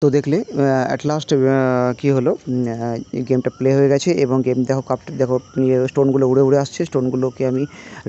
তো দেখলে at last কী হলো, গেমটা প্লে হয়ে গেছে এবং গেম দেখো দেখো স্টোনগুলো উড়ে উড়ে আসছে। স্টোনগুলোকে আমি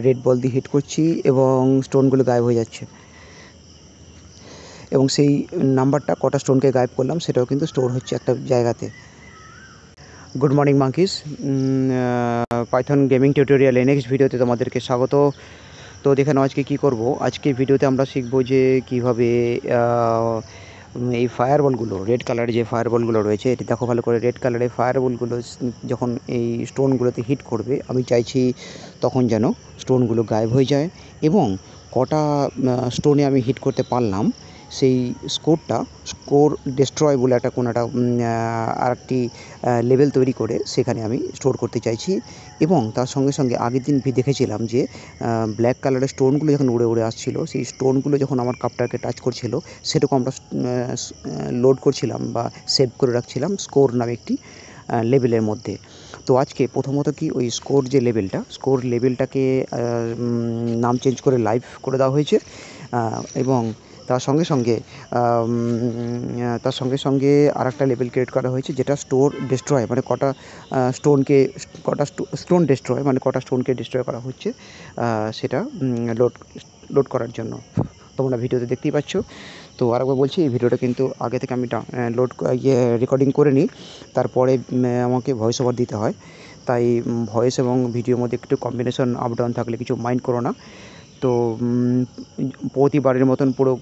রেড বল দিয়ে হিট করছি এবং স্টোনগুলো গায়েব হয়ে যাচ্ছে এবং সেই নাম্বারটা কটা স্টোনকে গায়েব করলাম সেটাও কিন্তু স্টোর হচ্ছে একটা জায়গাতে। Good morning monkeys, Python gaming টিউটোরিয়ালে নেক্সট ভিডিওতে তোমাদেরকে স্বাগত। তো দেখে নাও আজকে কী করব। আজকে ভিডিওতে আমরা শিখব যে কীভাবে এই ফায়ারবলগুলো, রেড কালারের যে ফায়ারবলগুলো রয়েছে, এটি দেখো ভালো করে, রেড কালারের ফায়ারবলগুলো যখন এই স্টোনগুলোতে হিট করবে আমি চাইছি তখন যেন স্টোনগুলো গায়েব হয়ে যায় এবং কটা স্টোনে আমি হিট করতে পারলাম সেই স্কোর ডেস্ট্রয় বলে একটা কোনো একটা আরেকটি লেভেল তৈরি করে সেখানে আমি স্টোর করতে চাইছি। এবং তার সঙ্গে সঙ্গে আগের দিন দেখেছিলাম যে ব্ল্যাক কালারের স্টোনগুলো যখন উড়ে উড়ে আসছিল, সেই স্টোনগুলো যখন আমার কাপটাকে টাচ করছিল সেটাকে আমরা লোড করছিলাম বা সেভ করে রাখছিলাম স্কোর নামে একটি লেভেলের মধ্যে। তো আজকে প্রথমত কি ওই স্কোর লেভেলটাকে নাম চেঞ্জ করে লাইভ করে দেওয়া হয়েছে এবং তার সঙ্গে সঙ্গে আরেকটা লেভেল ক্রিয়েট করা হয়েছে যেটা স্টোর ডেস্ট্রয়, মানে কটা স্টোন ডেস্ট্রয়, মানে কটা স্টোনকে ডিস্ট্রয় করা হচ্ছে সেটা লোড করার জন্য। তোমরা ভিডিওতে দেখতেই পাচ্ছ। তো আরেকবার বলছি, এই ভিডিওটা কিন্তু আগে থেকে আমি রেকর্ডিং করে নিই, তারপরে আমাকে ভয়েস ওভার দিতে হয়। তাই ভয়েস এবং ভিডিওর মধ্যে একটু কম্বিনেশন আপ ডাউন থাকলে কিছু মাইন্ড করো না। তো প্রতিবারের মতন পুরো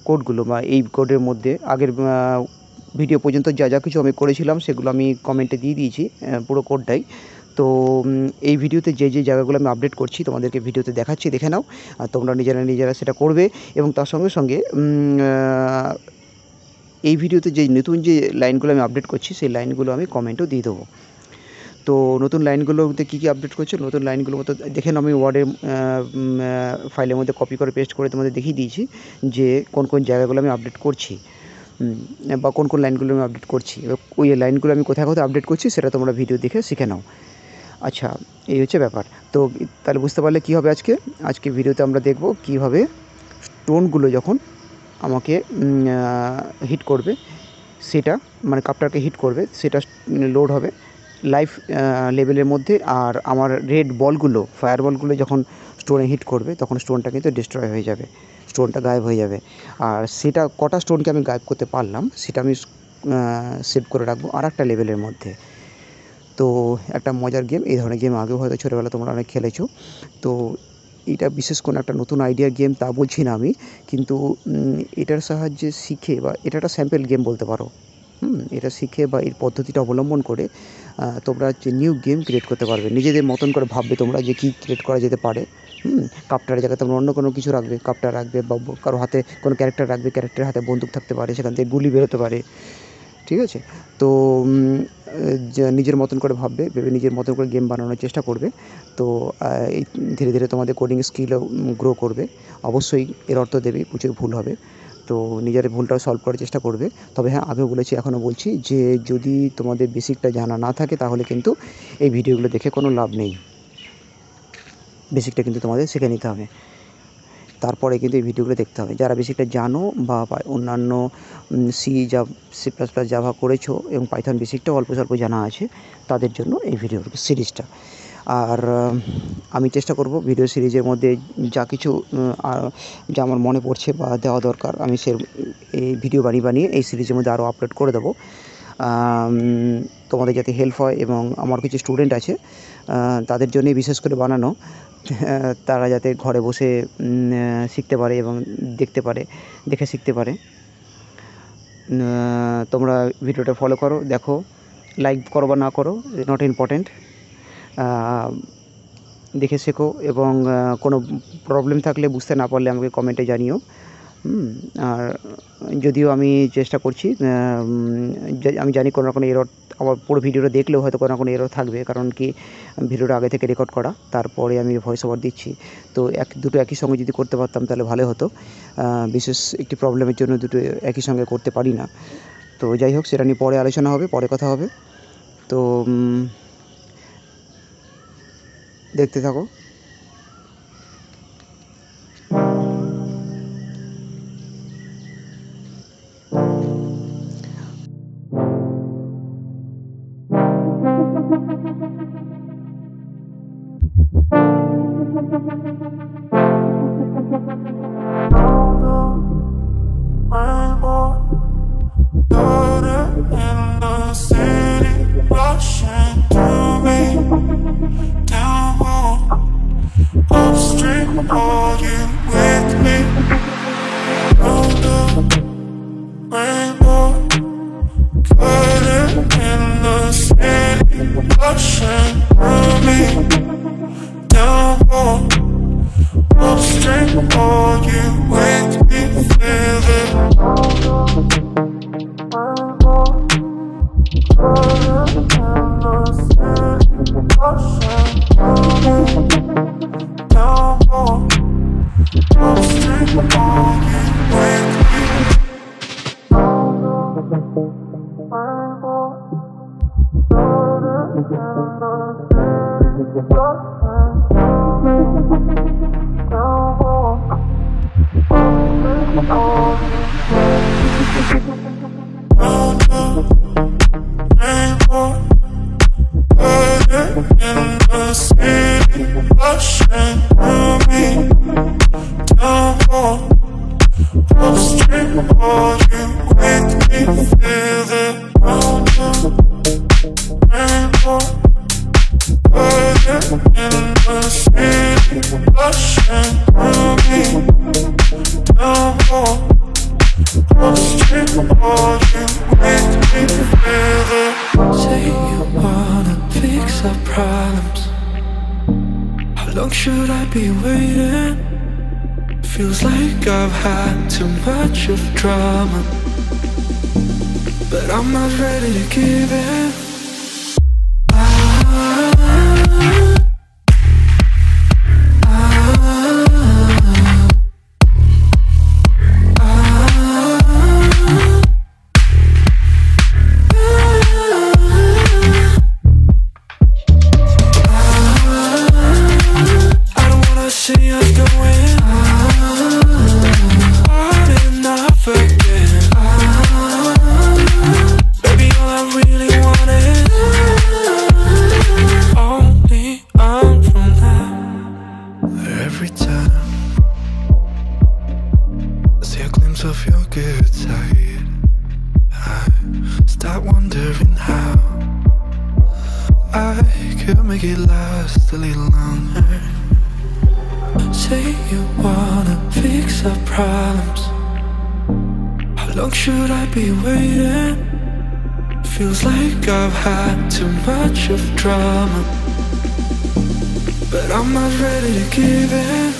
কোডগুলো বা এই কোডের মধ্যে আগের ভিডিও পর্যন্ত যা যা কিছু আমি করেছিলাম সেগুলো আমি কমেন্টে দিয়ে দিয়েছি, পুরো কোডটাই। তো এই ভিডিওতে যে যে জায়গাগুলো আমি আপডেট করছি তোমাদেরকে ভিডিওতে দেখাচ্ছি, দেখে নাও। আর তোমরা নিজেরা সেটা করবে এবং তার সঙ্গে সঙ্গে এই ভিডিওতে যে নতুন যে লাইনগুলো আমি আপডেট করছি সেই লাইনগুলো আমি কমেন্টেও দিয়ে দেবো। তো নতুন লাইনগুলোতে কী আপডেট করছে, নতুন লাইনগুলো মতো দেখে নাও। আমি ওয়ার্ডের ফাইলের মধ্যে কপি করে পেস্ট করে তোমাদের দেখিয়ে দিয়েছি যে কোন কোন জায়গাগুলো আমি আপডেট করছি বা কোন কোন লাইনগুলো আমি আপডেট করছি। ওই লাইনগুলো আমি কোথায় কোথায় আপডেট করছি সেটা তোমরা ভিডিও দেখে শিখে নাও। আচ্ছা, এই হচ্ছে ব্যাপার। তো তাহলে বুঝতে পারলে কী হবে আজকে ভিডিওতে আমরা দেখব কীভাবে স্টোনগুলো যখন আমাকে হিট করবে, সেটা মানে কাপটাকে হিট করবে, সেটা লোড হবে লাইভ লেভেলের মধ্যে। আর আমার রেড বলগুলো, ফায়ার বলগুলো যখন স্টোনে হিট করবে তখন স্টোনটা কিন্তু ডিস্ট্রয় হয়ে যাবে, স্টোনটা গায়েব হয়ে যাবে। আর সেটা কটা স্টোনকে আমি গায়েব করতে পারলাম সেটা আমি সেভ করে রাখবো আর একটা লেভেলের মধ্যে। তো একটা মজার গেম, এই ধরনের গেম আগেও হয়তো ছোটোবেলা তোমরা অনেক খেলেছো। তো এটা বিশেষ কোনো একটা নতুন আইডিয়ার গেম তা বলছি না আমি, কিন্তু এটার সাহায্যে শিখে বা এটা একটা স্যাম্পল গেম বলতে পারো। এটা শিখে বা এই পদ্ধতিটা অবলম্বন করে তোমরা যে নিউ গেম ক্রিয়েট করতে পারবে, নিজেদের মতন করে ভাববে তোমরা যে কী ক্রিয়েট করা যেতে পারে। কাপ্টারের জায়গায় তোমরা অন্য কোনো কিছু রাখবে, কাপ্টার রাখবে বা কারো হাতে কোনো ক্যারেক্টার রাখবে, ক্যারেক্টারের হাতে বন্দুক থাকতে পারে, সেখান থেকে গুলি বেরোতে পারে। ঠিক আছে? তো নিজের মতন করে ভাববে, ভেবে নিজের মতন করে গেম বানানোর চেষ্টা করবে। তো এই ধীরে ধীরে তোমাদের কোডিং স্কিলও গ্রো করবে। অবশ্যই এর অর্থ দেবে, প্রচুর ভুল হবে। তো নিজের ভুলটাও সলভ করার চেষ্টা করবে। তবে হ্যাঁ, আগেও বলেছি এখনও বলছি যে যদি তোমাদের বেসিকটা জানা না থাকে তাহলে কিন্তু এই ভিডিওগুলো দেখে কোনো লাভ নেই। বেসিকটা কিন্তু তোমাদের শিখে নিতে হবে, তারপরে কিন্তু এই ভিডিওগুলো দেখতে হবে। যারা বেসিকটা জানো বা অন্যান্য সি প্লাস প্লাস জাভা করেছো এবং পাইথন বেসিকটাও অল্প স্বল্প জানা আছে, তাদের জন্য এই ভিডিও সিরিজটা। আর আমি চেষ্টা করব ভিডিও সিরিজের মধ্যে যা কিছু যা আমার মনে পড়ছে বা দেওয়া দরকার আমি এই ভিডিও বানিয়ে এই সিরিজের মধ্যে আরও আপলোড করে দেবো, তোমাদের যাতে হেল্প হয়। এবং আমার কিছু স্টুডেন্ট আছে তাদের জন্যই বিশেষ করে বানানো, তারা যাতে ঘরে বসে শিখতে পারে এবং দেখে শিখতে পারে। তোমরা ভিডিওটা ফলো করো, দেখো, লাইক করো বা না করো, নট ইম্পর্ট্যান্ট। দেখে শেখো এবং কোনো প্রবলেম থাকলে, বুঝতে না পারলে আমাকে কমেন্টে জানিও। আর যদিও আমি চেষ্টা করছি, আমি জানি কোনো না কোনো এরর, আমার পুরো ভিডিওটা দেখলেও হয়তো কোনো না কোনো এরর থাকবে, কারণ কি ভিডিওটা আগে থেকে রেকর্ড করা, তারপরে আমি ভয়েস ওভার দিচ্ছি। তো দুটো একই সঙ্গে যদি করতে পারতাম তাহলে ভালো হতো। বিশেষ একটি প্রবলেমের জন্য দুটো একই সঙ্গে করতে পারি না। তো যাই হোক, সেটা নিয়ে পরে আলোচনা হবে, পরে কথা হবে। তো দেখতে থাকো। you with me. Round the rainbow, flooding in the city, rushing through me. Downpour, upstream, are you with me? Feel it. Say you wanna fix our problems. How long should I be waiting? Feels like I've had too much of drama, but I'm not ready to give in. Of your good side, I start wondering how I could make it last a little longer. Say you wanna fix our problems. How long should I be waiting? Feels like I've had too much of drama, but I'm not ready to give in.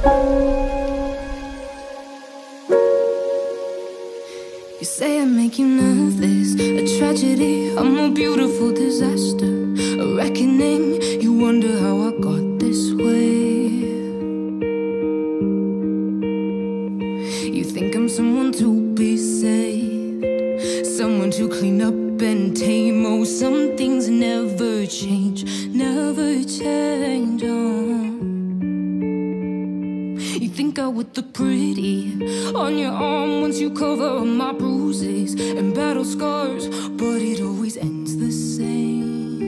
You say I make you nervous, a tragedy, I'm a beautiful disaster, a reckoning. You wonder how I got this way. You think I'm someone to be saved, someone to clean up and tame. Oh, some things never change, never change. Oh. You think I would look pretty on your arm once you cover up my bruises and battle scars, but it always ends the same.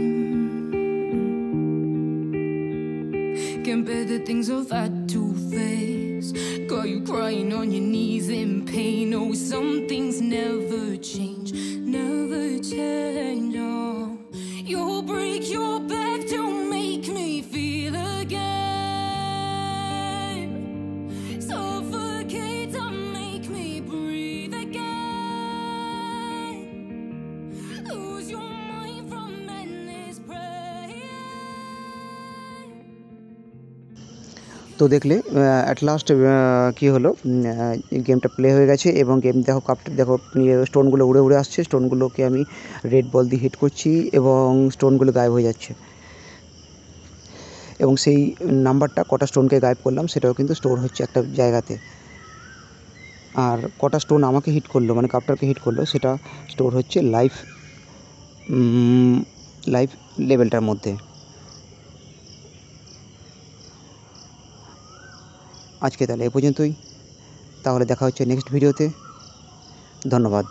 Can't bear the things I've had to face, got you crying on your knees in pain. Oh, some things never change, never change. Oh, you'll break your back to make me feel again. Suffocate to make me breathe again. Lose your mind from endless praying. তো দেখলে at last কী হলো, গেমটা play হয়ে গেছে এবং game দেখো দেখো স্টোনগুলো উড়ে উড়ে আসছে। স্টোনগুলোকে আমি রেড বল দিয়ে হিট করছি এবং স্টোনগুলো গায়েব হয়ে যাচ্ছে এবং সেই নাম্বারটা কটা স্টোনকে গায়েব করলাম সেটাও কিন্তু স্টোর হচ্ছে একটা জায়গাতে। আর কটা স্টোন আমাকে হিট করলো মানে কাপটারকে হিট করলো সেটা স্টোর হচ্ছে লাইফ লেভেলটার মধ্যে। আজকে তাহলে এ পর্যন্তই, তাহলে দেখা হচ্ছে নেক্সট ভিডিওতে। ধন্যবাদ।